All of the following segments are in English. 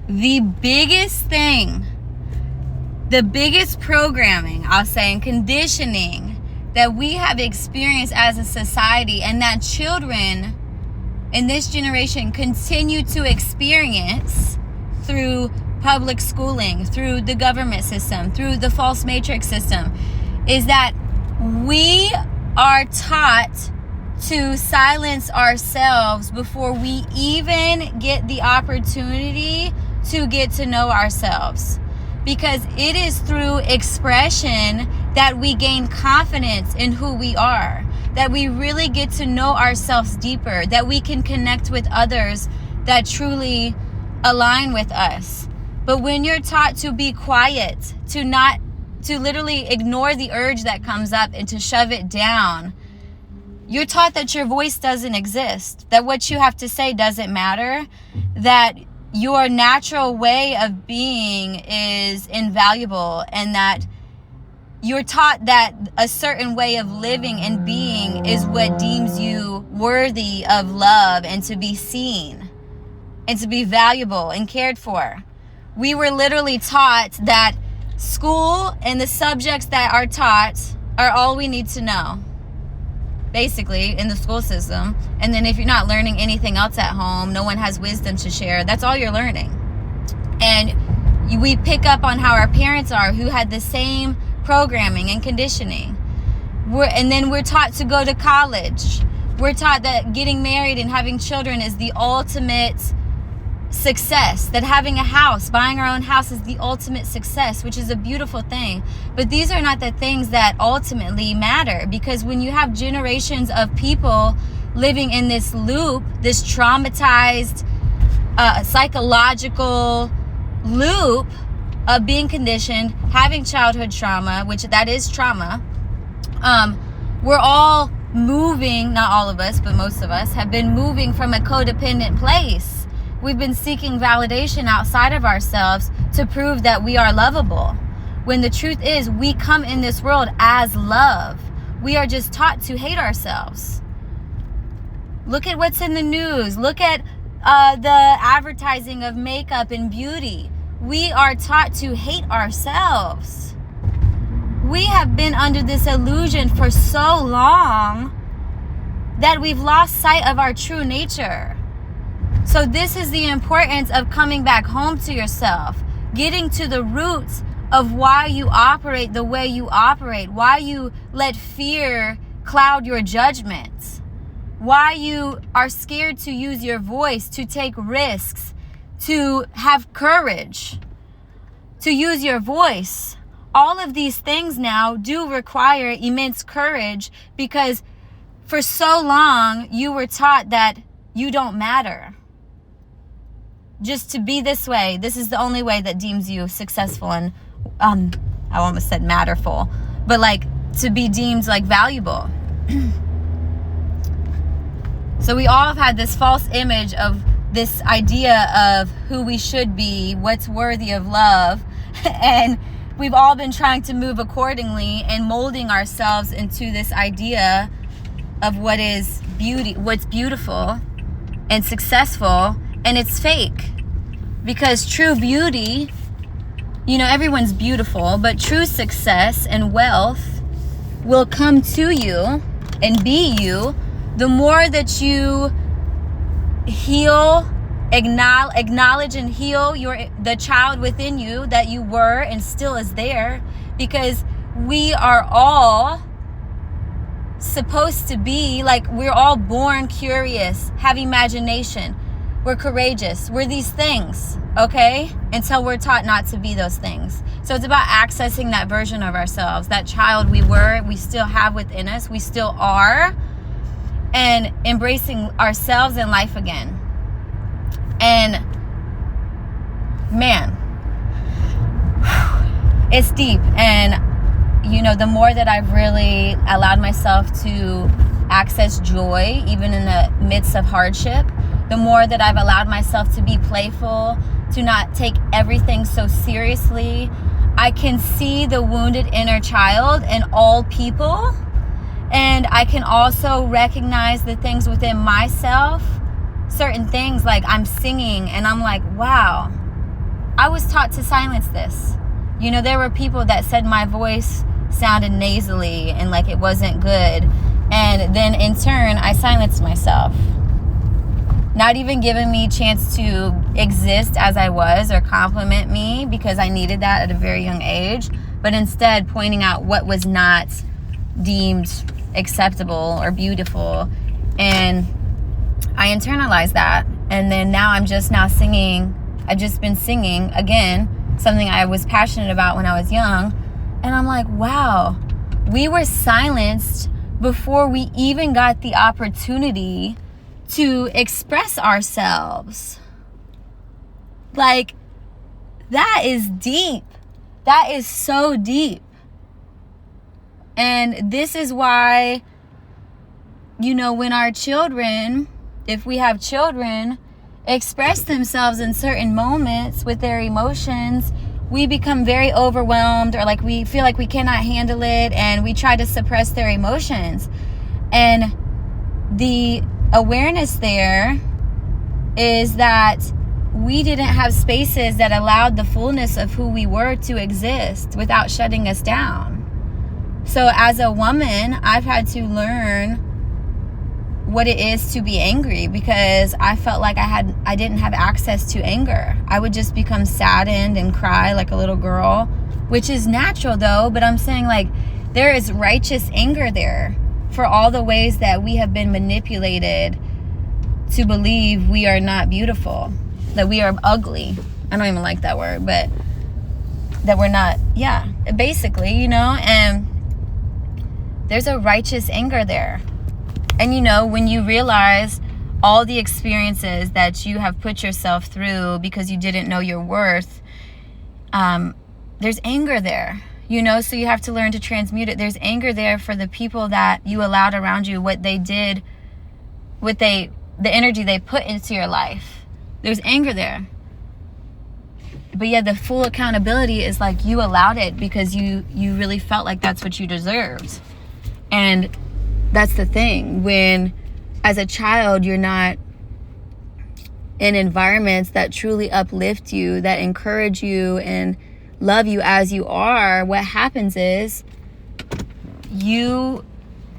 the biggest thing, the biggest programming, I'll say, and conditioning that we have experienced as a society, and that children in this generation continue to experience through public schooling, through the government system, through the false matrix system, is that we are taught to silence ourselves before we even get the opportunity to get to know ourselves. Because it is through expression that we gain confidence in who we are, that we really get to know ourselves deeper, that we can connect with others that truly align with us. But when you're taught to be quiet, to literally ignore the urge that comes up and to shove it down, you're taught that your voice doesn't exist, that what you have to say doesn't matter, that your natural way of being is invaluable, and that you're taught that a certain way of living and being is what deems you worthy of love and to be seen and to be valuable and cared for. We were literally taught that school and the subjects that are taught are all we need to know, basically, in the school system. And then if you're not learning anything else at home, no one has wisdom to share, that's all you're learning. And we pick up on how our parents are, who had the same programming and conditioning. And then we're taught to go to college. We're taught that getting married and having children is the ultimate success, that having a house, buying our own house, is the ultimate success, which is a beautiful thing. But these are not the things that ultimately matter, because when you have generations of people living in this loop, this traumatized psychological loop of being conditioned, having childhood trauma, which that is trauma, we're all moving, not all of us, but most of us have been moving from a codependent place. We've been seeking validation outside of ourselves to prove that we are lovable, when the truth is we come in this world as love. We are just taught to hate ourselves. Look at what's in the news. Look at the advertising of makeup and beauty. We are taught to hate ourselves. We have been under this illusion for so long that we've lost sight of our true nature. So this is the importance of coming back home to yourself, getting to the roots of why you operate the way you operate, why you let fear cloud your judgments, why you are scared to use your voice, to take risks, to have courage, to use your voice. All of these things now do require immense courage, because for so long you were taught that you don't matter. Just to be this way, this is the only way that deems you successful and, I almost said matterful, but like to be deemed like valuable. So we all have had this false image of this idea of who we should be, what's worthy of love, and we've all been trying to move accordingly and molding ourselves into this idea of what is beauty, what's beautiful and successful. And it's fake, because true beauty, everyone's beautiful, but true success and wealth will come to you and be you the more that you heal, acknowledge and heal the child within you that you were and still is there. Because we are all supposed to be we're all born curious, have imagination. We're courageous. We're these things, okay? Until we're taught not to be those things. So it's about accessing that version of ourselves, that child we were, we still have within us, we still are, and embracing ourselves and life again. And man, it's deep. And the more that I've really allowed myself to access joy, even in the midst of hardship, the more that I've allowed myself to be playful, to not take everything so seriously, I can see the wounded inner child in all people. And I can also recognize the things within myself, certain things, like I'm singing and I'm like, wow, I was taught to silence this. You know, there were people that said my voice sounded nasally and like it wasn't good. And then in turn, I silenced myself. Not even giving me a chance to exist as I was or compliment me, because I needed that at a very young age, but instead pointing out what was not deemed acceptable or beautiful. And I internalized that. And then now I'm just now singing. I've just been singing again, something I was passionate about when I was young. And I'm like, wow, we were silenced before we even got the opportunity to express ourselves. Like, that is deep. That is so deep. And this is why, you know, when our children, if we have children, express themselves in certain moments with their emotions, we become very overwhelmed, or like we feel like we cannot handle it, and we try to suppress their emotions. And the awareness there is that we didn't have spaces that allowed the fullness of who we were to exist without shutting us down. So as a woman, I've had to learn what it is to be angry, because I felt like I didn't have access to anger. I would just become saddened and cry like a little girl, which is natural though, but I'm saying like there is righteous anger there for all the ways that we have been manipulated to believe we are not beautiful, that we are ugly. I don't even like that word, but that we're not, basically, you know, and there's a righteous anger there. And you know, when you realize all the experiences that you have put yourself through because you didn't know your worth, there's anger there, you know, so you have to learn to transmute it. There's anger there for the people that you allowed around you, what they did, the energy they put into your life. There's anger there. But yeah, the full accountability is like you allowed it because you really felt like that's what you deserved. And that's the thing. When, as a child, you're not in environments that truly uplift you, that encourage you and love you as you are, what happens is you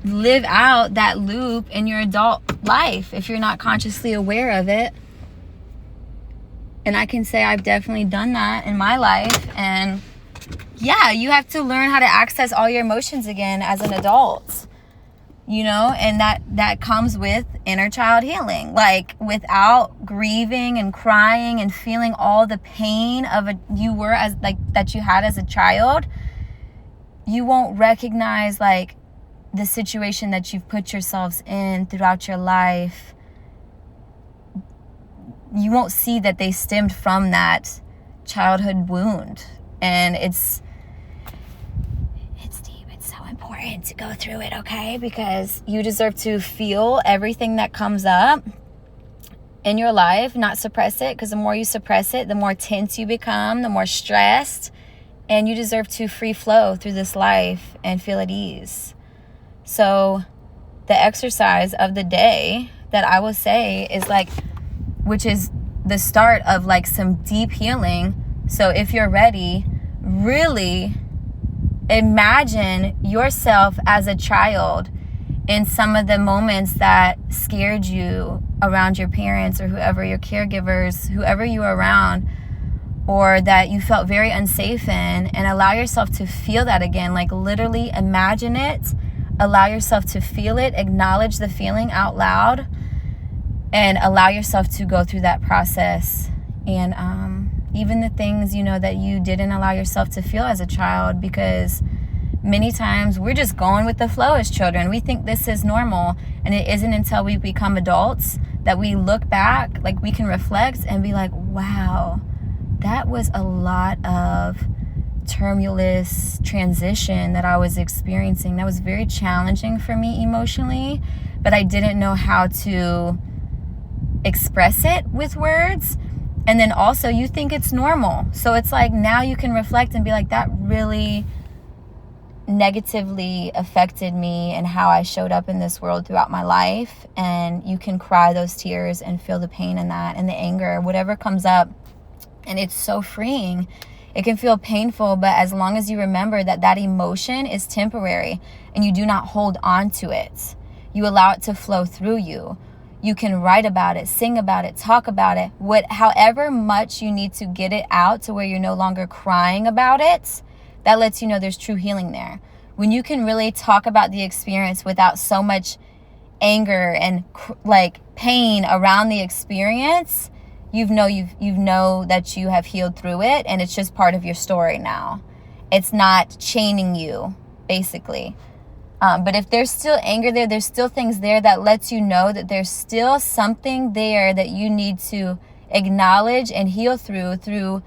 live out that loop in your adult life if you're not consciously aware of it. And I can say I've definitely done that in my life. And yeah, you have to learn how to access all your emotions again as an adult, you know, and that comes with inner child healing. Like, without grieving and crying and feeling all the pain of that you had as a child, you won't recognize like the situation that you've put yourselves in throughout your life. You won't see that they stemmed from that childhood wound. And it's deep. It's so important to go through it, okay? Because you deserve to feel everything that comes up in your life, not suppress it, because the more you suppress it, the more tense you become, the more stressed, and you deserve to free flow through this life and feel at ease. So the exercise of the day that I will say is like, which is the start of like some deep healing. So if you're ready, really imagine yourself as a child in some of the moments that scared you around your parents or whoever, your caregivers, whoever you were around, or that you felt very unsafe in, and allow yourself to feel that again. Like, literally imagine it, allow yourself to feel it, acknowledge the feeling out loud, and allow yourself to go through that process. And even the things, you know, that you didn't allow yourself to feel as a child, because many times we're just going with the flow as children. We think this is normal, and it isn't until we become adults that we look back, like we can reflect and be like, wow, that was a lot of tumultuous transition that I was experiencing. That was very challenging for me emotionally, but I didn't know how to express it with words. And then also you think it's normal. So it's like now you can reflect and be like, that really negatively affected me and how I showed up in this world throughout my life. And you can cry those tears and feel the pain in that and the anger, whatever comes up And it's so freeing. It can feel painful, but as long as you remember that that emotion is temporary and you do not hold on to it, you allow it to flow through you. You can write about it, sing about it, talk about it, however much you need to get it out to where you're no longer crying about it. That lets you know there's true healing there. When you can really talk about the experience without so much anger and like pain around the experience, you know that you have healed through it, and it's just part of your story now. It's not chaining you, basically. But if there's still anger there, there's still things there that lets you know that there's still something there that you need to acknowledge and heal through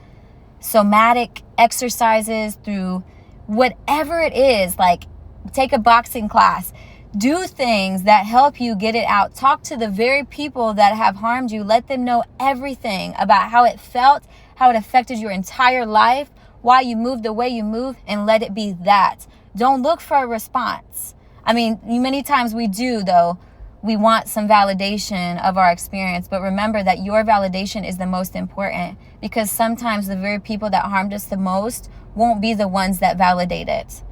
somatic exercises, through whatever it is. Like, take a boxing class. Do things that help you get it out. Talk to the very people that have harmed you. Let them know everything about how it felt, how it affected your entire life, why you moved the way you moved, and let it be that. Don't look for a response. I mean, many times we do, though. We want some validation of our experience, but remember that your validation is the most important, because sometimes the very people that harmed us the most won't be the ones that validate it.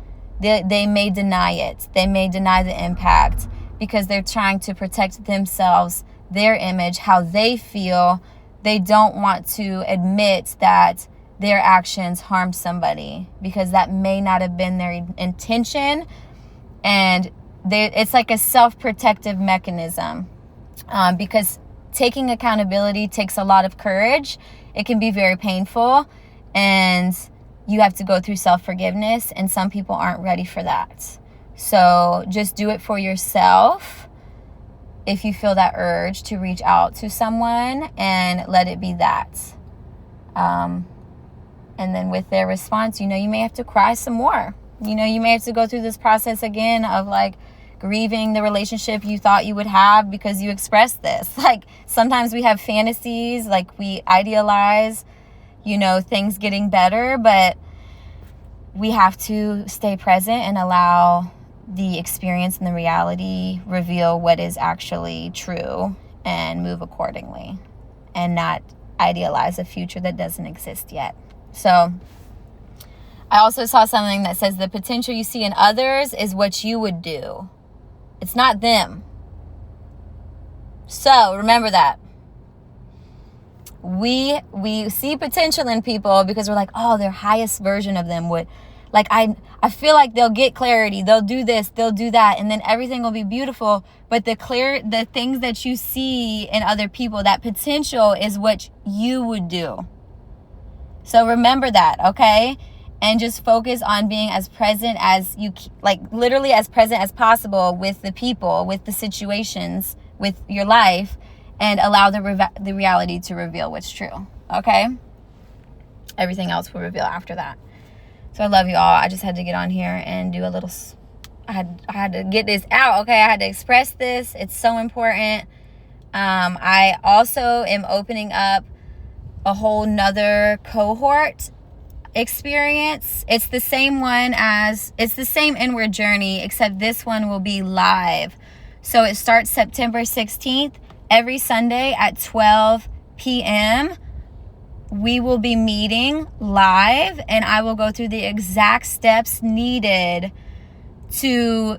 They may deny it. They may deny the impact because they're trying to protect themselves, their image, how they feel. They don't want to admit that their actions harmed somebody because that may not have been their intention. And it's like a self-protective mechanism, because taking accountability takes a lot of courage. It can be very painful, and you have to go through self-forgiveness, and some people aren't ready for that. So just do it for yourself. If you feel that urge to reach out to someone, and let it be that. And then with their response, you may have to cry some more. You may have to go through this process again of like grieving the relationship you thought you would have because you expressed this. Like, sometimes we have fantasies, like we idealize, things getting better, but we have to stay present and allow the experience and the reality reveal what is actually true and move accordingly, and not idealize a future that doesn't exist yet. So I also saw something that says the potential you see in others is what you would do. It's not them. So remember that. We see potential in people because we're like, oh, their highest version of them would, like, I feel like they'll get clarity, they'll do this, they'll do that, and then everything will be beautiful. But the things that you see in other people, that potential is what you would do. So remember that, okay? And just focus on being as present as you, like literally as present as possible with the people, with the situations, with your life, and allow the reality to reveal what's true, okay? Everything else will reveal after that. So I love you all. I just had to get on here and do a little, I had to get this out, okay? I had to express this. It's so important. I also am opening up a whole nother cohort experience. It's the same inward journey, except this one will be live. So it starts September 16th. Every Sunday at 12 p.m. we will be meeting live, and I will go through the exact steps needed to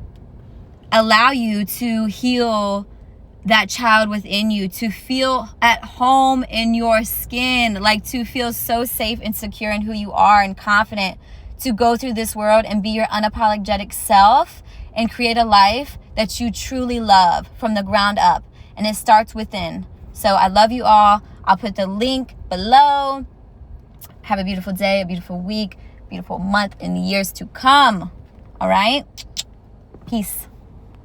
allow you to heal that child within you, to feel at home in your skin, like to feel so safe and secure in who you are and confident to go through this world and be your unapologetic self and create a life that you truly love from the ground up. And it starts within. So I love you all. I'll put the link below. Have a beautiful day, a beautiful week, beautiful month, in the years to come. All right? Peace.